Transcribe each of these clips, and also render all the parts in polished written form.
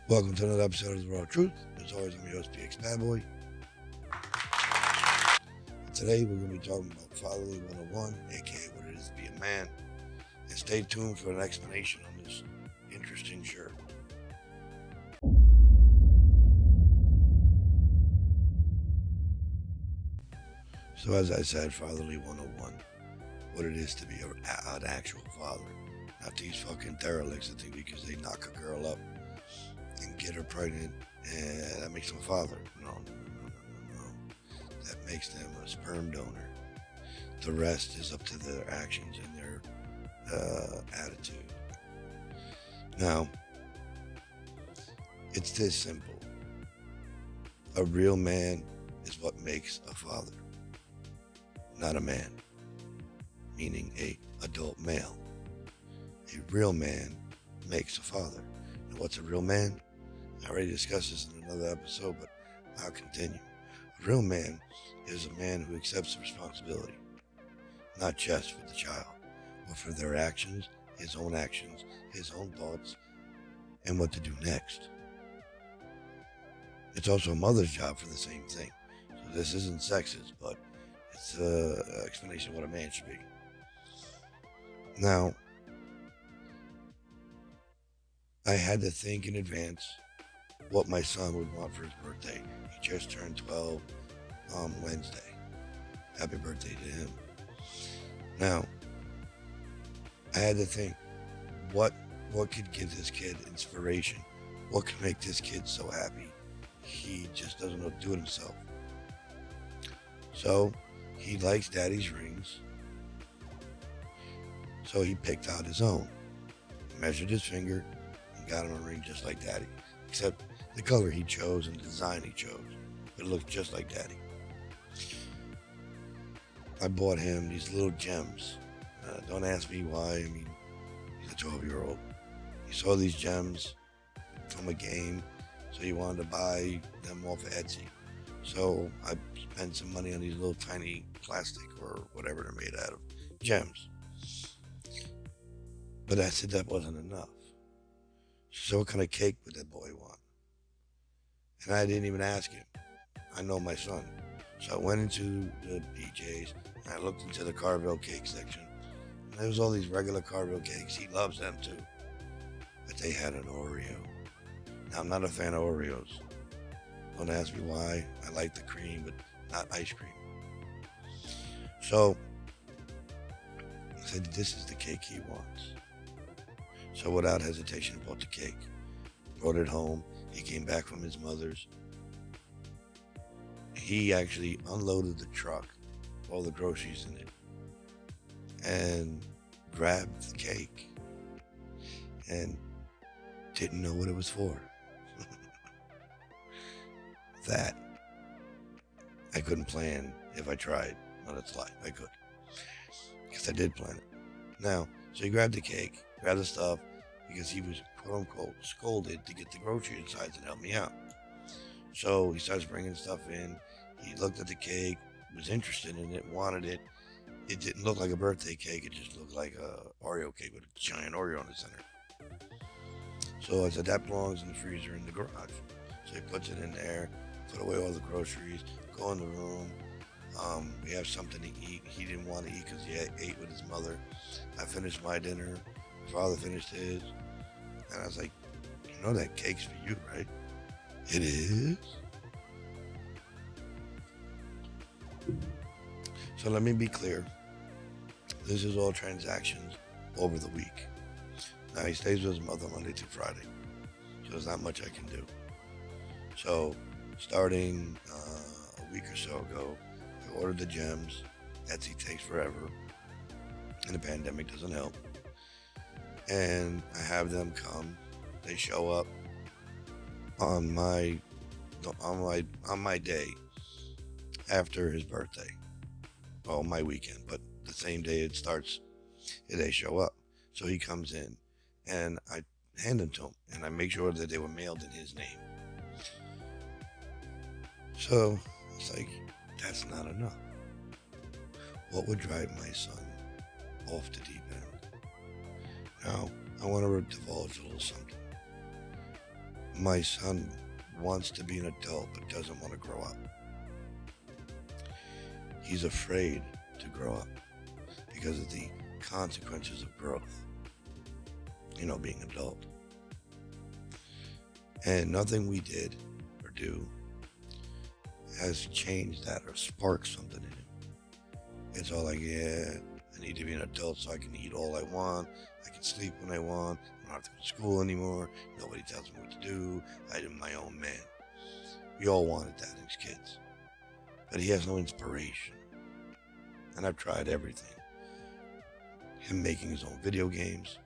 Welcome to another episode of The Raw Truth. As always, I'm your host, PX Bad Boy. Today, we're going to be talking about Fatherly 101, aka what it is to be a man. And stay tuned for an explanation on this interesting shirt. So, as I said, Fatherly 101, what it is to be an actual father. Not these fucking derelicts that think because they knock a girl up and get her pregnant, and that makes them a father. No. That makes them a sperm donor. The rest is up to their actions and their attitude. Now, it's this simple. A real man is what makes a father, not a man, meaning a adult male. A real man makes a father. And what's a real man? I already discussed this in another episode, but I'll continue. A real man is a man who accepts responsibility, not just for the child, but for their actions, his own thoughts, and what to do next. It's also a mother's job for the same thing. So this isn't sexist, but it's an explanation of what a man should be. Now, I had to think in advance what my son would want for his birthday. He just turned 12 on Wednesday. Happy birthday to him. Now, I had to think, what could give this kid inspiration? What could make this kid so happy? He just doesn't know what to do with himself. So, he likes daddy's rings. So he picked out his own. He measured his finger and got him a ring just like daddy. Except the color he chose and the design he chose. It looked just like daddy. I bought him these little gems. Don't ask me why. I mean, he's a 12-year-old. He saw these gems from a game, so he wanted to buy them off of Etsy. So I spent some money on these little tiny plastic or whatever they're made out of gems. But I said that wasn't enough. So what kind of cake would that boy want? And I didn't even ask him. I know my son. So I went into the BJ's and I looked into the Carvel cake section. And there was all these regular Carvel cakes. He loves them too. But they had an Oreo. Now, I'm not a fan of Oreos. Don't ask me why. I like the cream, but not ice cream. So I said, this is the cake he wants. So without hesitation, I bought the cake. Brought it home. He came back from his mother's. He actually unloaded the truck, all the groceries in it, and grabbed the cake and didn't know what it was for. That I couldn't plan if I tried. No, that's a lie. I could. Because I did plan it. Now, so he grabbed the cake, grabbed the stuff, because he was quote unquote scolded to get the grocery inside and help me out. So he starts bringing stuff in. He looked at the cake, was interested in it, wanted it. It didn't look like a birthday cake. It just looked like a Oreo cake with a giant Oreo in the center. So I said, that belongs in the freezer in the garage. So he puts it in there, put away all the groceries, go in the room. We have something to eat. He didn't want to eat because he ate with his mother. I finished my dinner. My father finished his. And I was like, you know that cake's for you, right? It is? So let me be clear. This is all transactions over the week. Now he stays with his mother Monday through Friday. So there's not much I can do. So starting a week or so ago, I ordered the gems. Etsy takes forever. And the pandemic doesn't help. And I have them come. They show up on my day after his birthday. Well, my weekend, but the same day it starts, they show up. So he comes in and I hand them to him and I make sure that they were mailed in his name. So it's like, that's not enough. What would drive my son off the deep end? Now, I want to divulge a little something. My son wants to be an adult but doesn't want to grow up. He's afraid to grow up because of the consequences of growth, being an adult. And nothing we did or do has changed that or sparked something in him. It's all like, yeah, I need to be an adult so I can eat all I want. I can sleep when I want. I don't have to go to school anymore. Nobody tells me what to do. I'm my own man. We all wanted that as kids. But he has no inspiration. And I've tried everything. Him making his own video games.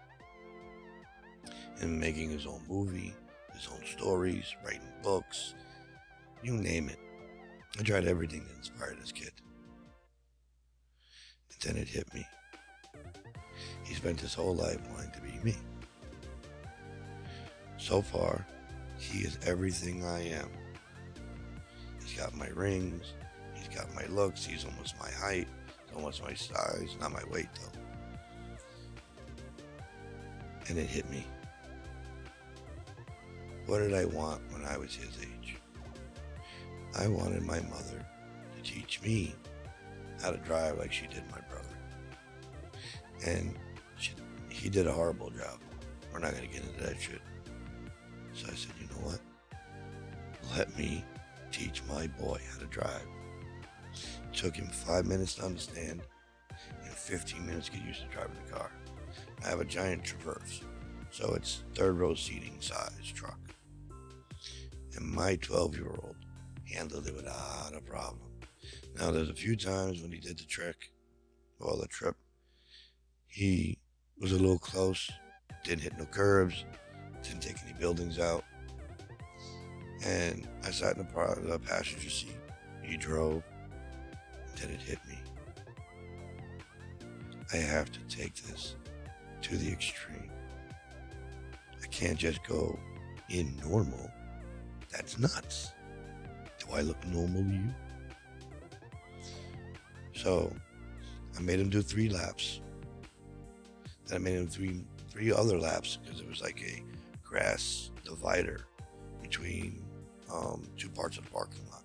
Him making his own movie. His own stories. Writing books. You name it. I tried everything that inspired this kid. And then it hit me. He spent his whole life wanting to be me. So far, he is everything I am. He's got my rings. He's got my looks. He's almost my height. He's almost my size. Not my weight, though. And it hit me. What did I want when I was his age? I wanted my mother to teach me how to drive like she did my brother. And he did a horrible job. We're not going to get into that shit. So I said, you know what? Let me teach my boy how to drive. It took him 5 minutes to understand and 15 minutes to get used to driving the car. I have a giant Traverse, so it's third row seating size truck. And my 12-year-old handled it without a problem. Now, there's a few times when he did the trip, he was a little close, didn't hit no curbs, didn't take any buildings out. And I sat in the passenger seat. He drove, and then it hit me. I have to take this to the extreme. I can't just go in normal. That's nuts. Do I look normal to you? So I made him do 3 laps. Then I made him three other laps because it was like a grass divider between 2 parts of the parking lot.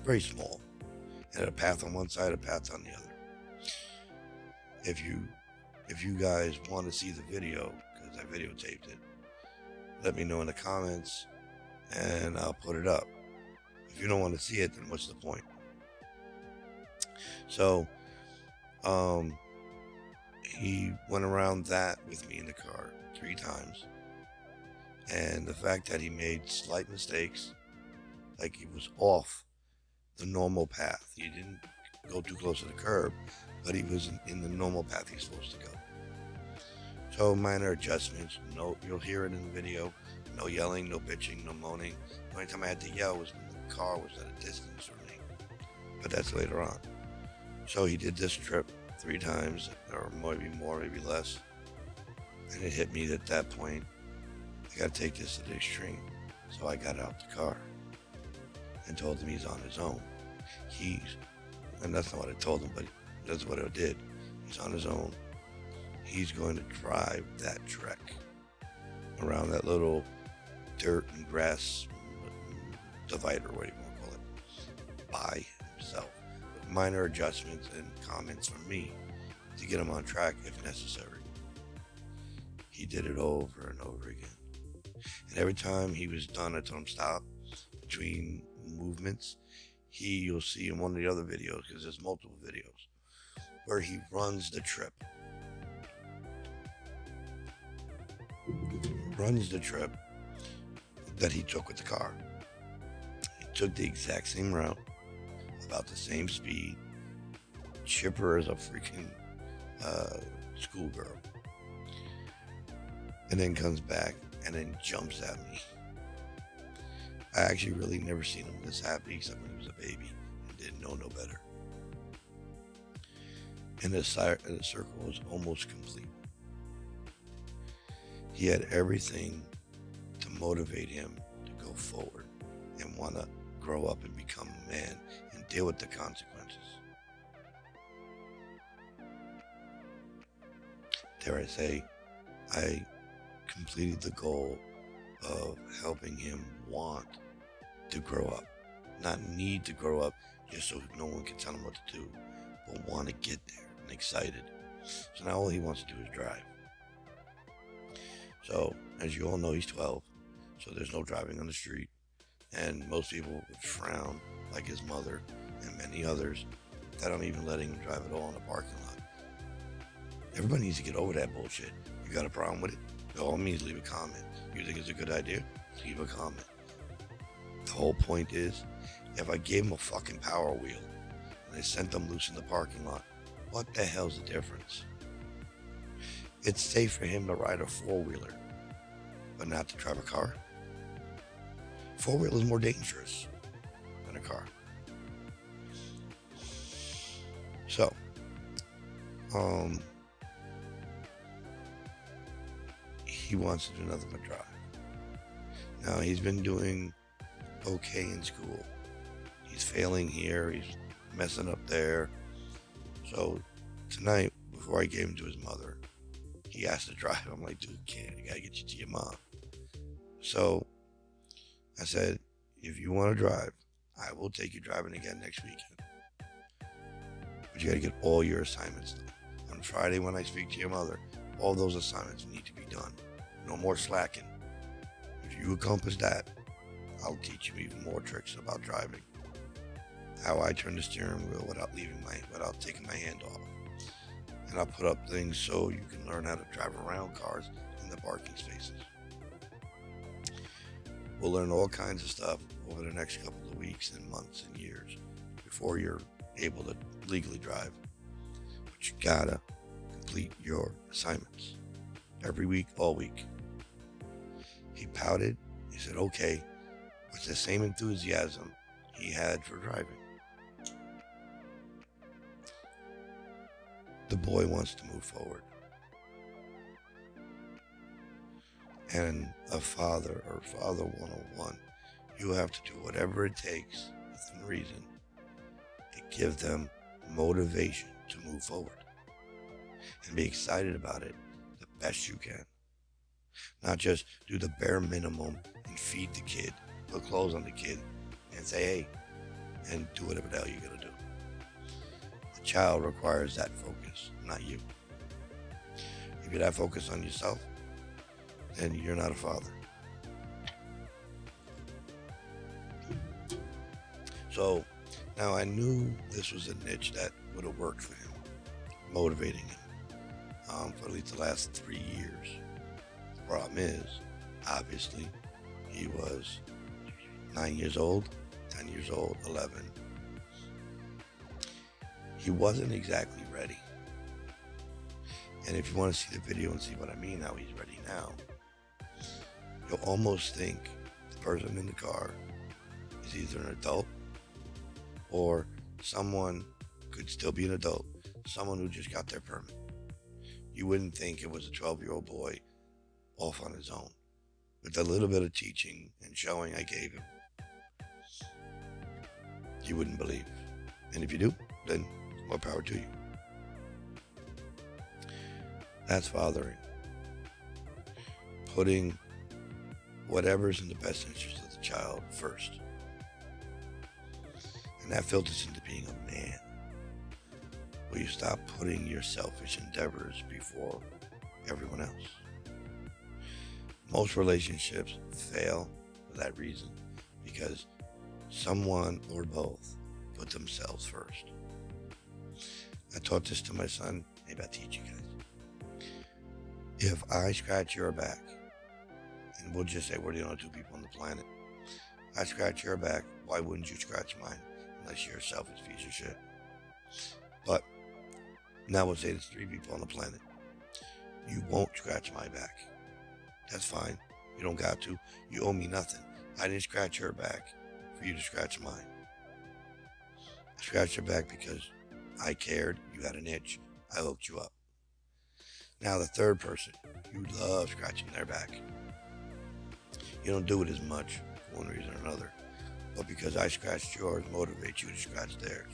Very small. It had a path on one side, a path on the other. If you guys want to see the video, because I videotaped it, let me know in the comments and I'll put it up. If you don't want to see it, then what's the point? So he went around that with me in the car 3 times. And the fact that he made slight mistakes, like he was off the normal path. He didn't go too close to the curb, but he was in the normal path he's supposed to go. So minor adjustments. No, you'll hear it in the video. No yelling, no bitching, no moaning. The only time I had to yell was when the car was at a distance from me. But that's later on. So he did this trip 3 times, or maybe more, maybe less. And it hit me at that point, I gotta take this to the extreme. So I got out the car and told him he's on his own. And that's not what I told him, but that's what I did. He's on his own. He's going to drive that trek around that little dirt and grass divider, what do you want to call it, by himself. With minor adjustments and comments from me to get him on track if necessary. He did it over and over again. And every time he was done, I told him stop between movements. You'll see in one of the other videos, because there's multiple videos, where he runs the trip. That he took with the car. He took the exact same route, about the same speed, chipper as a freaking schoolgirl. And then comes back and then jumps at me. I actually really never seen him this happy except when he was a baby and didn't know no better. And the circle was almost complete. He had everything to motivate him to go forward and want to grow up and become a man and deal with the consequences. Dare I say, I completed the goal of helping him want to grow up. Not need to grow up just so no one can tell him what to do, but want to get there and excited. So now all he wants to do is drive. So, as you all know, he's 12, so there's no driving on the street. And most people would frown, like his mother and many others, that I'm even letting him drive at all in the parking lot. Everybody needs to get over that bullshit. You got a problem with it? By all means, leave a comment. You think it's a good idea? Leave a comment. The whole point is, if I gave him a fucking Power Wheel and I sent them loose in the parking lot, what the hell's the difference? It's safe for him to ride a four-wheeler, but not to drive a car. Four-wheeler is more dangerous than a car. So, he wants to do nothing but drive. Now, he's been doing okay in school. He's failing here, he's messing up there. So, tonight, before I gave him to his mother, he asked to drive. I'm like, dude, can't. You gotta get you to your mom. So, I said, if you want to drive, I will take you driving again next weekend. But you got to get all your assignments done. On Friday, when I speak to your mother, all those assignments need to be done. No more slacking. If you accomplish that, I'll teach you even more tricks about driving. How I turn the steering wheel without taking my hand off. And I'll put up things so you can learn how to drive around cars in the parking spaces. We'll learn all kinds of stuff over the next couple of weeks and months and years before you're able to legally drive. But you gotta complete your assignments every week, all week. He pouted. He said, okay, with the same enthusiasm he had for driving. The boy wants to move forward. And a father, or father 101, you have to do whatever it takes within reason to give them motivation to move forward and be excited about it the best you can. Not just do the bare minimum and feed the kid, put clothes on the kid, and say, hey, and do whatever the hell you're gonna do. The child requires that focus, not you. If you're that focused on yourself, then you're not a father. So now I knew this was a niche that would have worked for him, motivating him for at least the last 3 years. The problem is, obviously, he was 9 years old, 10 years old, 11. He wasn't exactly ready. And if you want to see the video and see what I mean, how he's ready now, you'll almost think the person in the car is either an adult or someone could still be an adult, someone who just got their permit. You wouldn't think it was a 12-year-old boy off on his own. With a little bit of teaching and showing I gave him, you wouldn't believe. And if you do, then more power to you. That's fathering. Putting whatever's in the best interest of the child first. And that filters into being a man, where you stop putting your selfish endeavors before everyone else. Most relationships fail for that reason, because someone or both put themselves first. I taught this to my son. Maybe I'll teach you guys. If I scratch your back, and we'll just say we're the only two people on the planet, I scratch your back, why wouldn't you scratch mine? Unless you're a selfish piece of shit. But now we'll say there's 3 people on the planet. You won't scratch my back. That's fine. You don't got to. You owe me nothing. I didn't scratch your back for you to scratch mine. I scratched your back because I cared. You had an itch. I hooked you up. Now the third person, you love scratching their back. You don't do it as much for one reason or another, but because I scratched yours motivates you to scratch theirs.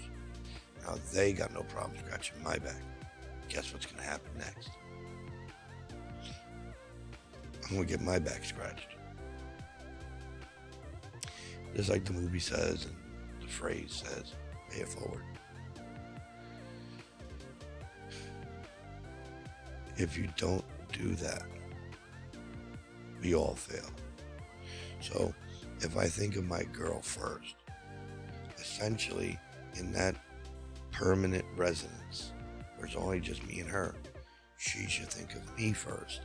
Now they got no problem scratching my back. Guess what's going to happen next? I'm going to get my back scratched. Just like the movie says and the phrase says, pay it forward. If you don't do that, we all fail. So if I think of my girl first, essentially in that permanent residence where it's only just me and her, she should think of me first.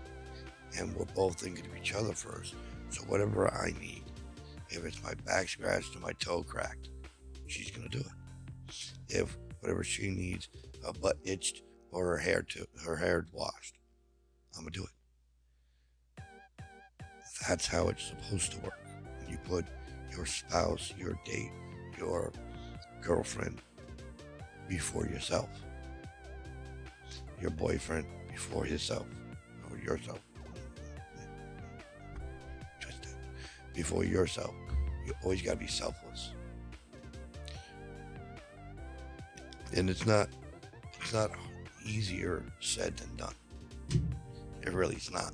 And we're both thinking of each other first. So whatever I need, if it's my back scratched or my toe cracked, she's going to do it. If whatever she needs, her butt itched or her hair washed, I'm going to do it. That's how it's supposed to work. When you put your spouse, your date, your girlfriend before yourself, your boyfriend before yourself, or yourself. Just that. Before yourself. You always got to be selfless. And it's not easier said than done. It really is not.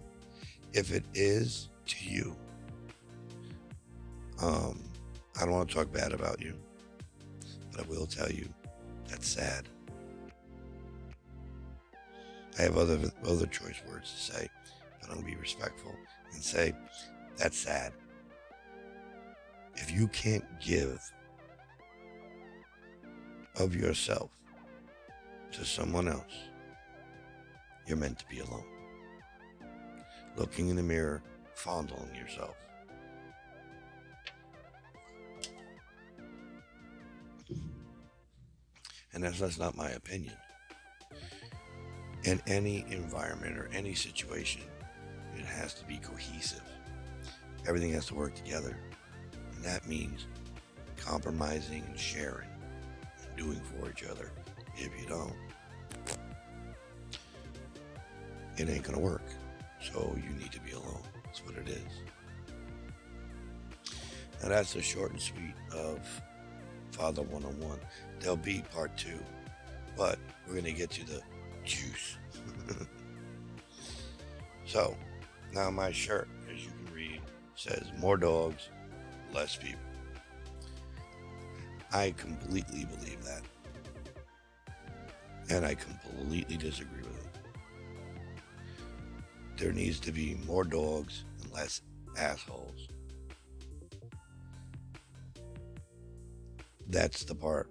If it is to you, I don't want to talk bad about you, but I will tell you that's sad. I have other choice words to say, but I'm going to be respectful and say that's sad. If you can't give of yourself to someone else, you're meant to be alone. Looking in the mirror, fondling yourself. And that's not my opinion. In any environment or any situation, it has to be cohesive. Everything has to work together. And that means compromising and sharing and doing for each other. If you don't, it ain't gonna work. So you need to be alone. That's what it is. Now that's the short and sweet of Father 101. There'll be part 2, but we're going to get to the juice. So now my shirt, as you can read, says more dogs, less people. I completely believe that. And I completely disagree with it. There needs to be more dogs and less assholes. That's the part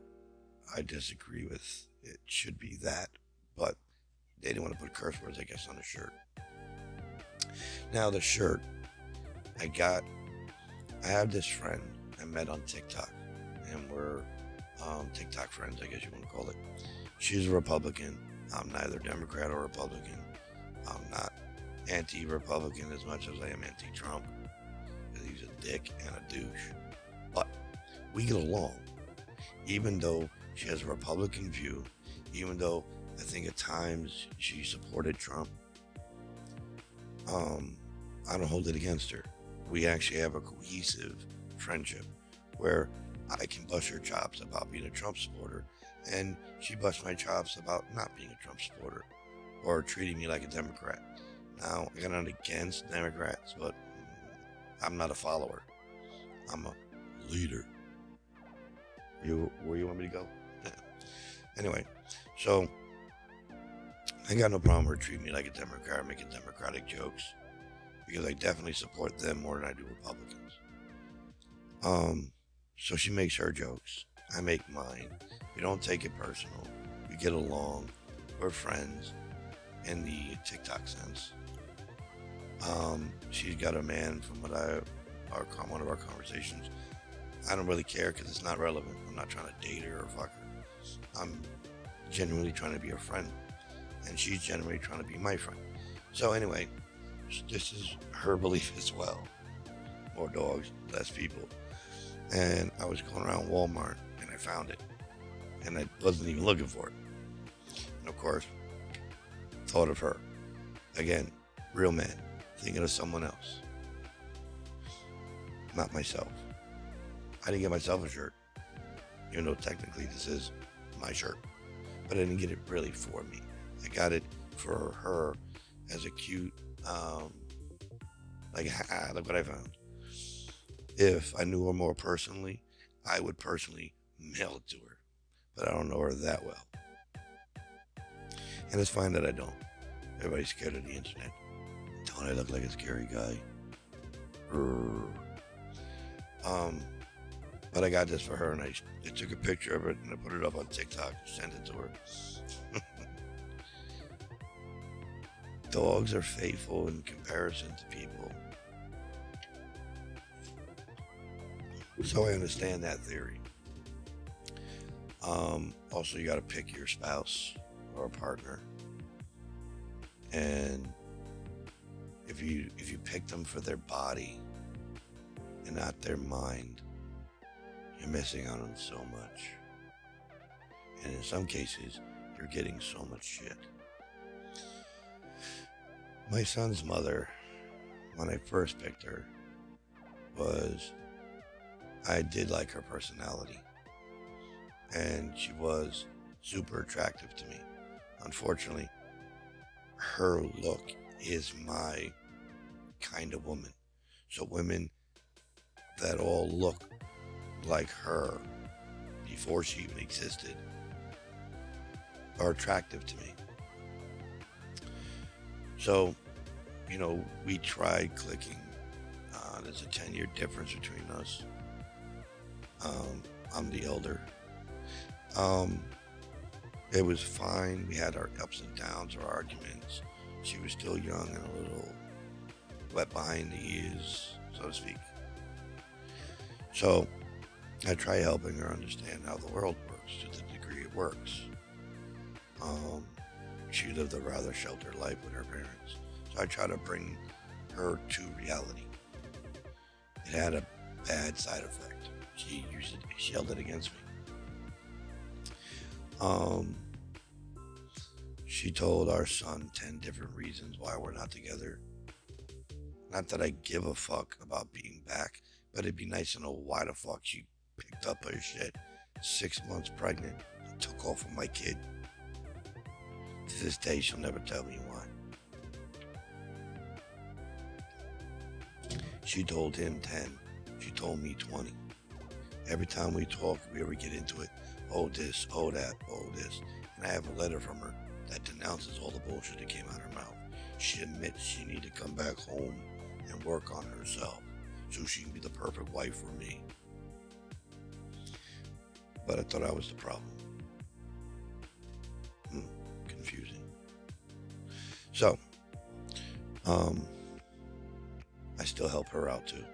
I disagree with. It should be that, but they didn't want to put curse words, I guess, on the shirt. Now the shirt, I have this friend I met on TikTok, and we're TikTok friends, I guess you want to call it. She's a Republican. I'm neither Democrat or Republican. I'm not anti-Republican as much as I am anti-Trump, because he's a dick and a douche. But we get along. Even though she has a Republican view, even though I think at times she supported Trump, I don't hold it against her. We actually have a cohesive friendship where I can bust her chops about being a Trump supporter, and she busts my chops about not being a Trump supporter or treating me like a Democrat. Now, I got nothing against Democrats, but I'm not a follower. I'm a leader. Where you want me to go? Anyway, so I got no problem with her treating me like a Democrat, making Democratic jokes, because I definitely support them more than I do Republicans. So she makes her jokes. I make mine. We don't take it personal. We get along. We're friends in the TikTok sense. She's got a man from one of our conversations. I don't really care because it's not relevant. I'm not trying to date her or fuck her. I'm genuinely trying to be her friend, and she's genuinely trying to be my friend. So anyway, this is her belief as well. More dogs, less people. And I was going around Walmart and I found it, and I wasn't even looking for it. And of course, thought of her. Again, real man, thinking of someone else, not myself. I didn't get myself a shirt, even though technically this is my shirt, but I didn't get it really for me. I got it for her as a cute, look what I found. If I knew her more personally, I would personally mail it to her. But I don't know her that well. And it's fine that I don't. Everybody's scared of the internet. Don't I look like a scary guy? But I got this for her, and I took a picture of it, and I put it up on TikTok and sent it to her. Dogs are faithful in comparison to people. So I understand that theory. Also, you got to pick your spouse or a partner, and if you pick them for their body and not their mind, you're missing out on so much. And in some cases, you're getting so much shit. My son's mother, when I first picked her, I did like her personality. And she was super attractive to me. Unfortunately, her look is my kind of woman. So women that all look like her before she even existed are attractive to me. So, we tried clicking. There's a 10-year difference between us. I'm the elder. It was fine. We had our ups and downs, our arguments. She was still young and a little wet behind the ears, so to speak. So I try helping her understand how the world works to the degree it works. She lived a rather sheltered life with her parents, so I try to bring her to reality. It had a bad side effect. She held it against me. She told our son 10 different reasons why we're not together. Not that I give a fuck about being back, but it'd be nice to know why the fuck she picked up her shit 6 months pregnant and took off with my kid. To this day, she'll never tell me why. She told him 10. She told me 20. Every time we talk, we ever get into it, oh this, oh that, oh this. And I have a letter from her that denounces all the bullshit that came out of her mouth. She admits she needs to come back home and work on herself so she can be the perfect wife for me. But I thought I was the problem. Confusing. So, I still help her out too.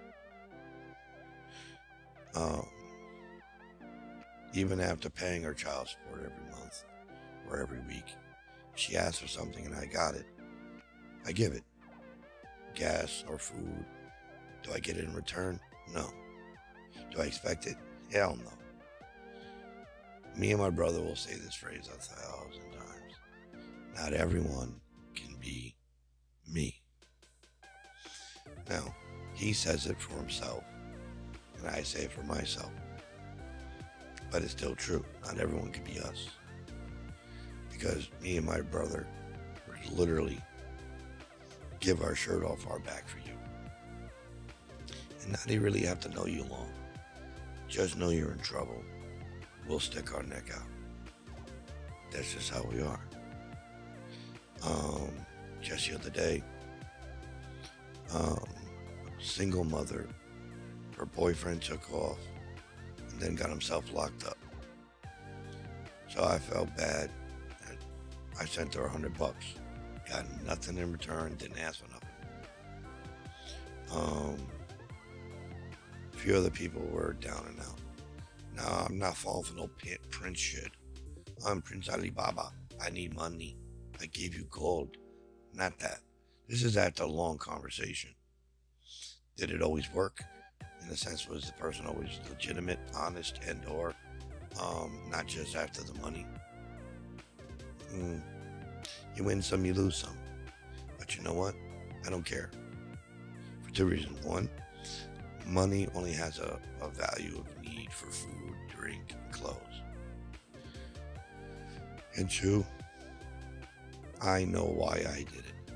Even after paying her child support every month or every week, she asks for something and I got it. I give it. Gas or food. Do I get it in return? No. Do I expect it? Hell no. Me and my brother will say this phrase 1,000 times. Not everyone can be me. Now, he says it for himself, and I say it for myself. But it's still true. Not everyone can be us. Because me and my brother would literally give our shirt off our back for you. And not even really have to know you long. Just know you're in trouble. We'll stick our neck out. That's just how we are. Just the other day, single mother, her boyfriend took off and then got himself locked up. So I felt bad. I sent her $100. Got nothing in return, didn't ask for nothing. A few other people were down and out. No, I'm not falling for no Prince shit. I'm Prince Alibaba. I need money. I gave you gold. Not that. This is after a long conversation. Did it always work? In a sense, was the person always legitimate, honest, and or not just after the money? You win some, you lose some. But you know what? I don't care. For two reasons. One, money only has a value of need for food, drink, and clothes. And two, I know why I did it.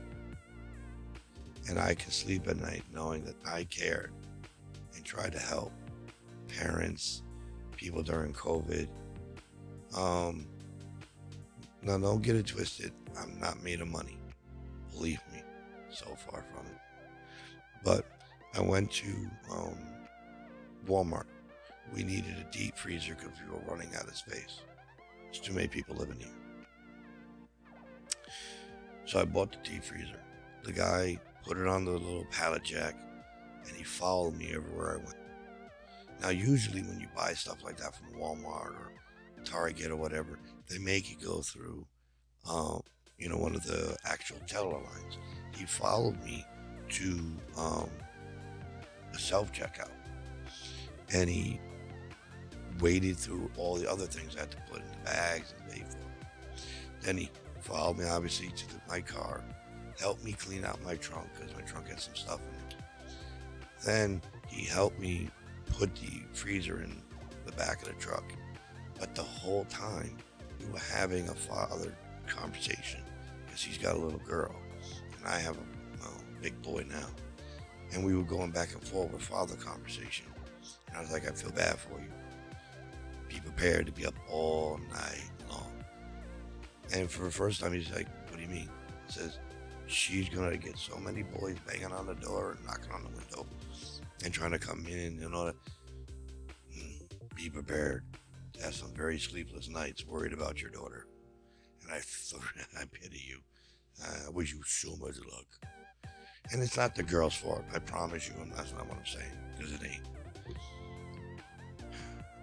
And I can sleep at night knowing that I cared and try to help parents, people during COVID. Now don't get it twisted. I'm not made of money. Believe me, so far from it. But I went to Walmart. We needed a deep freezer because we were running out of space. There's too many people living here. So I bought the deep freezer. The guy put it on the little pallet jack and he followed me everywhere I went. Now, usually when you buy stuff like that from Walmart or Target or whatever, they make you go through, one of the actual teller lines. He followed me to the self-checkout, and he waded through all the other things I had to put in the bags and pay for. Then he followed me, obviously, to my car, helped me clean out my trunk because my trunk had some stuff in it. Then he helped me put the freezer in the back of the truck. But the whole time, we were having a father conversation because he's got a little girl, and I have a big boy now. And we were going back and forth with father conversation. And I was like, I feel bad for you. Be prepared to be up all night long. And for the first time, he's like, what do you mean? He says, she's going to get so many boys banging on the door and knocking on the window and trying to come in and all that. Be prepared to have some very sleepless nights worried about your daughter. And I pity you. I wish you so much luck. And it's not the girl's fault. I promise you, and that's not what I'm saying, because it ain't.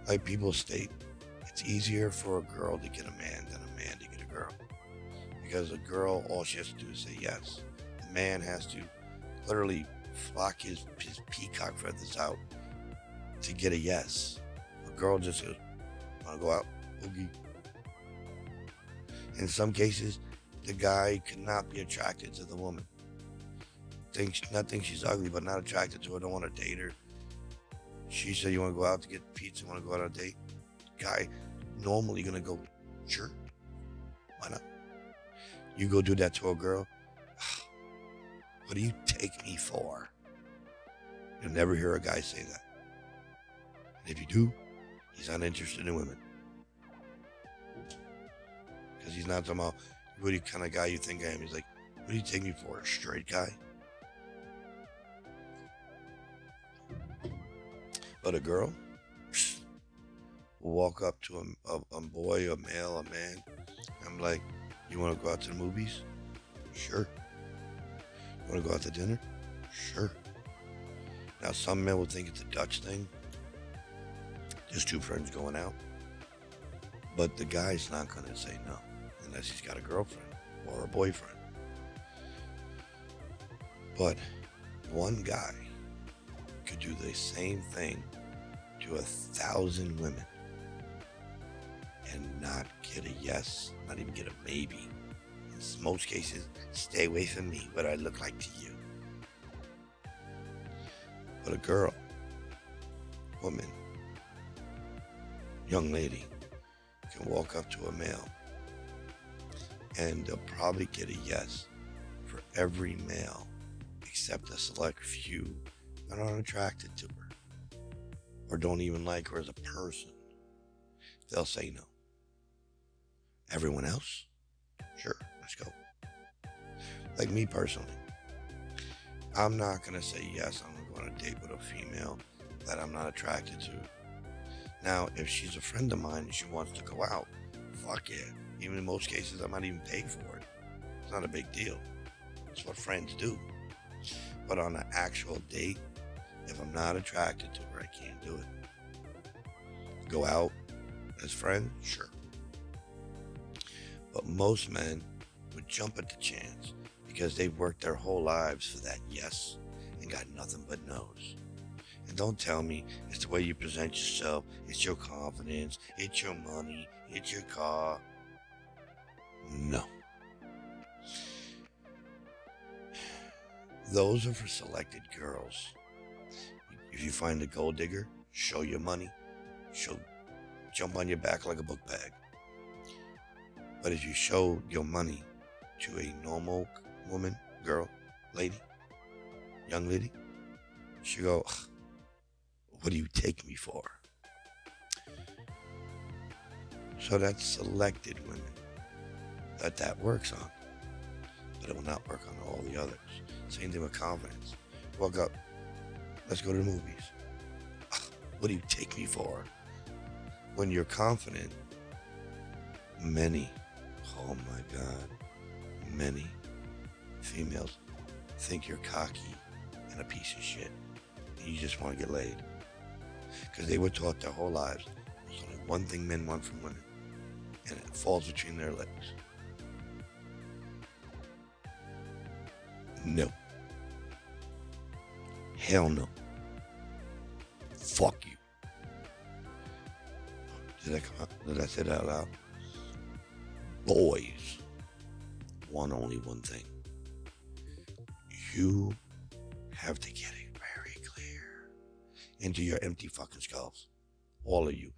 Like people state, it's easier for a girl to get a man than a man to get a girl. Because a girl, all she has to do is say yes. The man has to literally flock his peacock feathers out to get a yes. A girl just goes, want to go out? Oogie. In some cases, the guy could not be attracted to the woman. Not think she's ugly, but not attracted to her, don't want to date her. She said, you want to go out to get pizza, want to go out on a date? Guy, normally going to go, sure, why not? You go do that to a girl, what do you take me for? You'll never hear a guy say that. And if you do, he's not interested in women. Because he's not somehow, what kind of guy you think I am? He's like, what do you take me for, a straight guy? But a girl will walk up to a boy, a male, a man. I'm like, you want to go out to the movies? Sure. You want to go out to dinner? Sure. Now, some men will think it's a Dutch thing. Just two friends going out. But the guy's not going to say no unless he's got a girlfriend or a boyfriend. But one guy could do the same thing to 1,000 women and not get a yes, not even get a maybe. In most cases, stay away from me, what I look like to you. But a girl, woman, young lady can walk up to a male and they'll probably get a yes for every male except a select few that aren't attracted to her or don't even like her as a person. They'll say no. Everyone else? Sure, let's go. Like me personally, I'm not going to say yes, I'm going to go on a date with a female that I'm not attracted to. Now, if she's a friend of mine and she wants to go out, fuck yeah. Even in most cases, I might even pay for it. It's not a big deal. It's what friends do. But on an actual date, if I'm not attracted to her, I can't do it. Go out as friends? Sure. But most men would jump at the chance because they've worked their whole lives for that yes and got nothing but no's. And don't tell me it's the way you present yourself, it's your confidence, it's your money, it's your car. No. Those are for selected girls. If you find a gold digger, show your money. She'll jump on your back like a book bag. But if you show your money to a normal woman, girl, lady, young lady, she'll go, What do you take me for? So that's selected women that works on, but it will not work on all the others. Same thing with confidence. Woke up, let's go to the movies. What do you take me for? When you're confident, many, oh my God, many females think you're cocky and a piece of shit. And you just want to get laid. Because they were taught their whole lives there's only one thing men want from women, and it falls between their legs. No. Hell no. Fuck you. Did that come out? Did I say that out loud? Boys want only one thing. You have to get it very clear into your empty fucking skulls. All of you.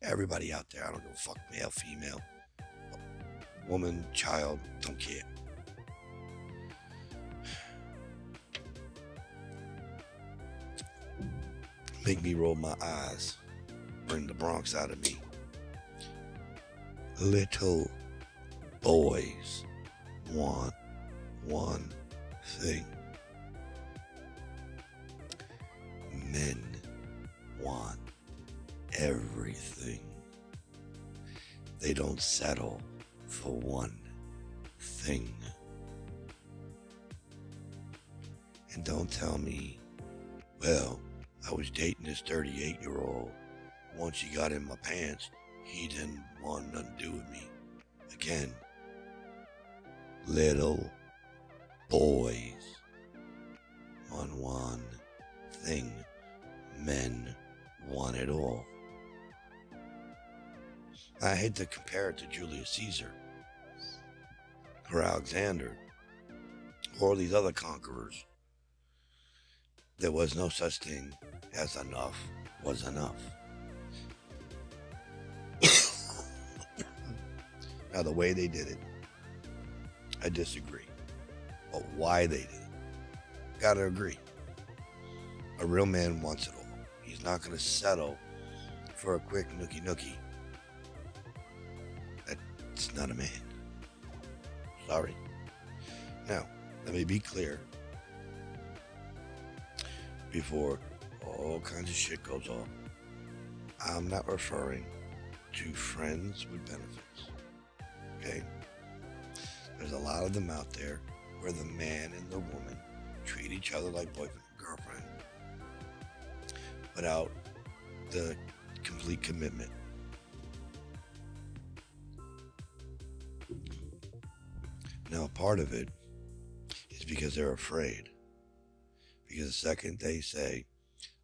Everybody out there. I don't give a fuck, male, female, woman, child, don't care. Make me roll my eyes. Bring the Bronx out of me. Little boys want one thing. Men want everything. They don't settle for one thing. And don't tell me, well, I was dating this 38-year-old. Once he got in my pants, he didn't want nothing to do with me. Again, little boys want one thing. Men want it all. I hate to compare it to Julius Caesar or Alexander or these other conquerors. There was no such thing as enough was enough. Now, the way they did it, I disagree. But why they did it, gotta agree. A real man wants it all. He's not gonna settle for a quick nookie. That's not a man. Sorry. Now, let me be clear before all kinds of shit goes on. I'm not referring to friends with benefits. Okay? There's a lot of them out there where the man and the woman treat each other like boyfriend and girlfriend without the complete commitment. Now, part of it is because they're afraid. Because the second they say,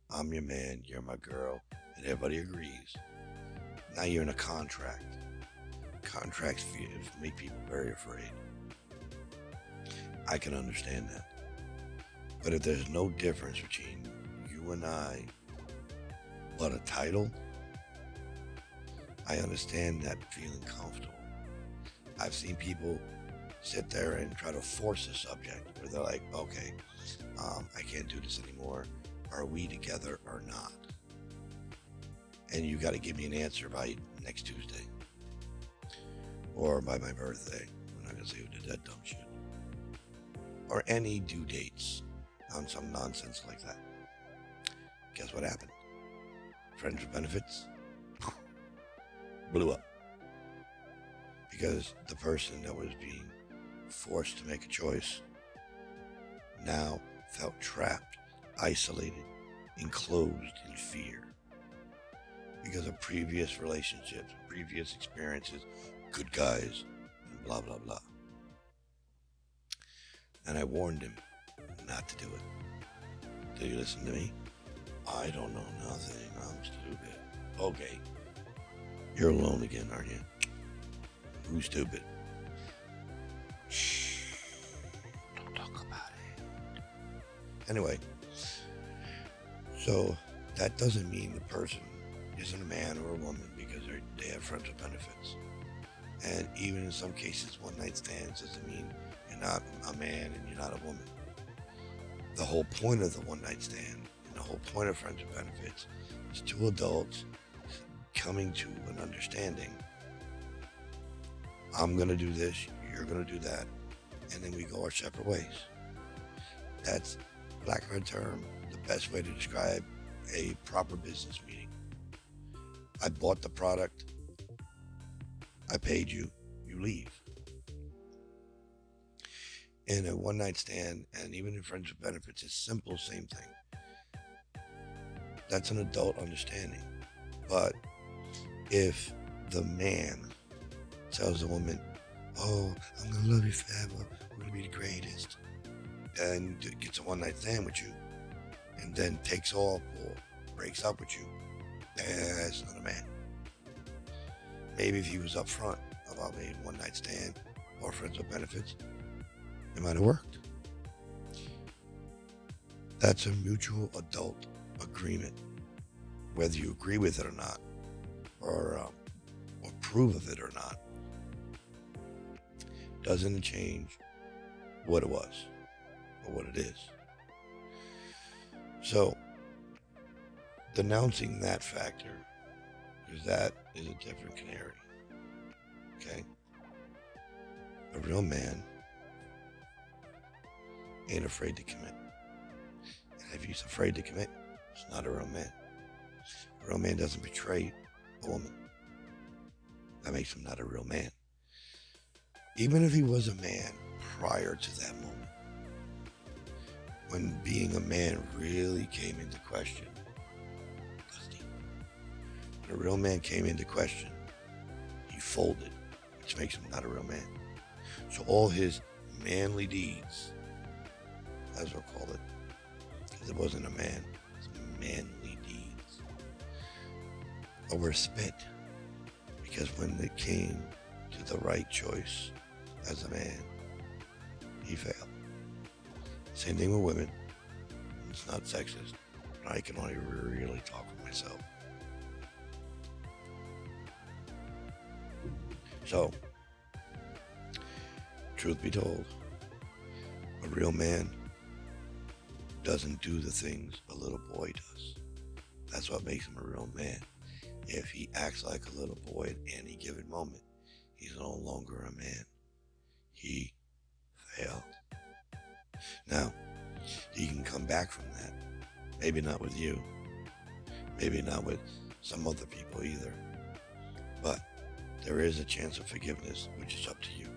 I'm your man, you're my girl, and everybody agrees, now you're in a contract. Contracts make people very afraid. I can understand that. But if there's no difference between you and I but a title, I understand that feeling comfortable. I've seen people sit there and try to force a subject where they're like, okay, I can't do this anymore. Are we together or not? And you got to give me an answer by next Tuesday or by my birthday. I'm not going to say who did that dumb shit. Or any due dates on some nonsense like that. Guess what happened? Friends with benefits blew up. Because the person that was being forced to make a choice now felt trapped, isolated, enclosed in fear because of previous relationships, previous experiences, good guys, and blah, blah, blah. And I warned him not to do it. Do you listen to me? I don't know nothing. I'm stupid. Okay. You're alone again, aren't you? Who's stupid? Shh. Don't talk about it. Anyway, so that doesn't mean the person isn't a man or a woman because they have friends with benefits. And even in some cases, one night stands doesn't mean you're not a man and you're not a woman. The whole point of the one night stand And the whole point of friends with benefits is two adults coming to an understanding. I'm going to do this, you're going to do that, and then we go our separate ways. That's, for lack of a term, the best way to describe a proper business meeting. I bought the product, I paid you, you leave. In a one-night stand, and even in friends with benefits, it's simple, same thing. That's an adult understanding. But if the man tells the woman, oh, I'm going to love you forever, we're going to be the greatest, and gets a one-night stand with you, and then takes off or breaks up with you, that's not a man. Maybe if he was upfront about a one-night stand or friends with benefits, it might have worked. That's a mutual adult agreement. Whether you agree with it or not, or approve of it or not, doesn't change what it was or what it is. So, denouncing that factor, because that is a different canary. Okay? A real man ain't afraid to commit. And if he's afraid to commit, he's not a real man. A real man doesn't betray a woman. That makes him not a real man. Even if he was a man prior to that moment, when being a man really came into question, when a real man came into question, he folded, which makes him not a real man. So all his manly deeds, as we'll call it, because it wasn't a man, it was manly deeds, were spent. Because when it came to the right choice as a man, he failed. Same thing with women. It's not sexist, but I can only really talk for myself. So, truth be told, a real man doesn't do the things a little boy does. That's what makes him a real man. If he acts like a little boy at any given moment, he's no longer a man. He failed. Now, he can come back from that. Maybe not with you. Maybe not with some other people either. But there is a chance of forgiveness, which is up to you.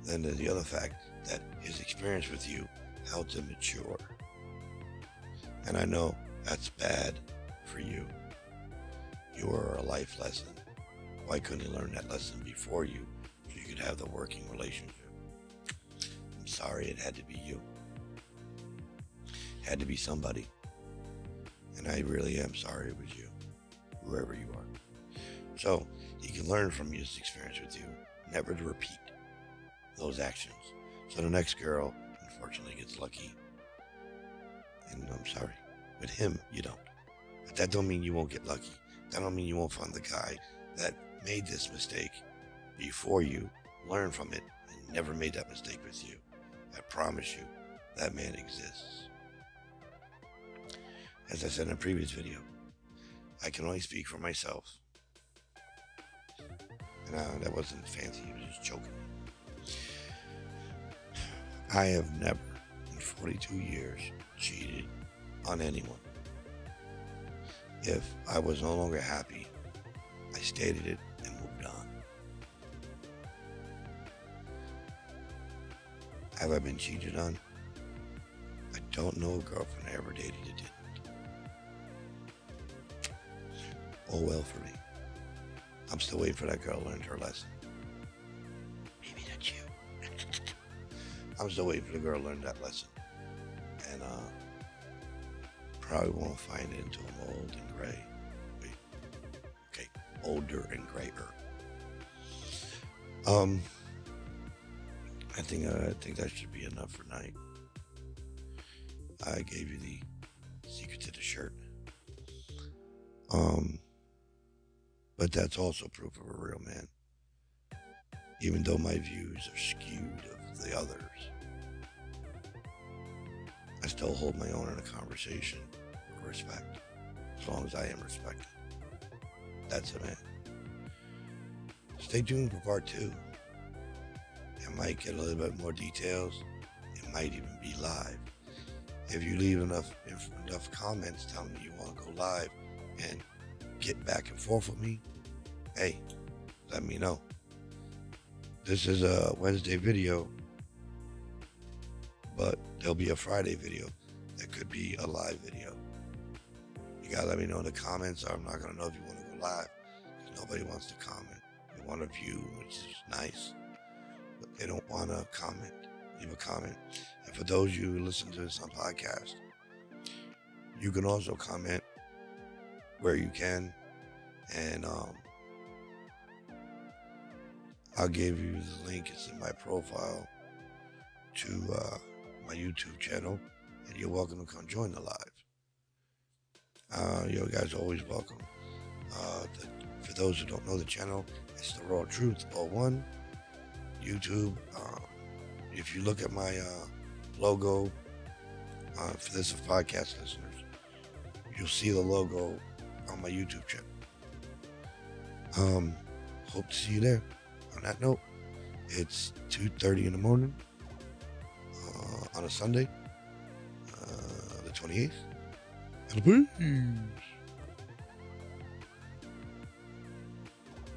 Then there's the other fact that his experience with you helped him mature. And I know that's bad for you. You were a life lesson. Why couldn't he learn that lesson before you so you could have the working relationship? I'm sorry, it had to be you. It had to be somebody. And I really am sorry it was you, whoever you are. So he can learn from his experience with you, never to repeat those actions. So the next girl, unfortunately, gets lucky. And I'm sorry. With him, you don't. But that don't mean you won't get lucky. That don't mean you won't find the guy that made this mistake before you, learn from it, and never made that mistake with you. I promise you, that man exists. As I said in a previous video, I can only speak for myself. And that wasn't fancy, he was just joking. I have never, in 42 years, cheated on anyone. If I was no longer happy, I stated it and moved on. Have I been cheated on? I don't know a girlfriend I ever dated that didn't. Oh well for me. I'm still waiting for that girl to learn her lesson. Maybe that's you. I'm still waiting for the girl to learn that lesson. And probably won't find it until I'm old and gray. Wait. Okay, older and grayer. I think that should be enough for tonight. I gave you the secret to the shirt. But that's also proof of a real man. Even though my views are skewed of the others, I still hold my own in a conversation respect. As long as I am respected. That's it, man. Stay tuned for part 2. It might get a little bit more details. It might even be live. If you leave enough comments telling me you want to go live and get back and forth with me, hey, let me know. This is a Wednesday video, but there'll be a Friday video that could be a live video. You gotta let me know in the comments, or I'm not gonna know if you want to go live, because nobody wants to comment. They want to view, which is nice, but they don't want to comment. Leave a comment. And for those of you who listen to this on podcast, you can also comment where you can, and I'll give you the link. It's in my profile to my YouTube channel, and you're welcome to come join the live. You guys are always welcome. For those who don't know the channel, it's The Raw Truth 01 YouTube. If you look at my logo, for this podcast listeners, you'll see the logo on my YouTube channel. Hope to see you there. On that note, it's 2:30 in the morning on a Sunday, the 28th. And peace.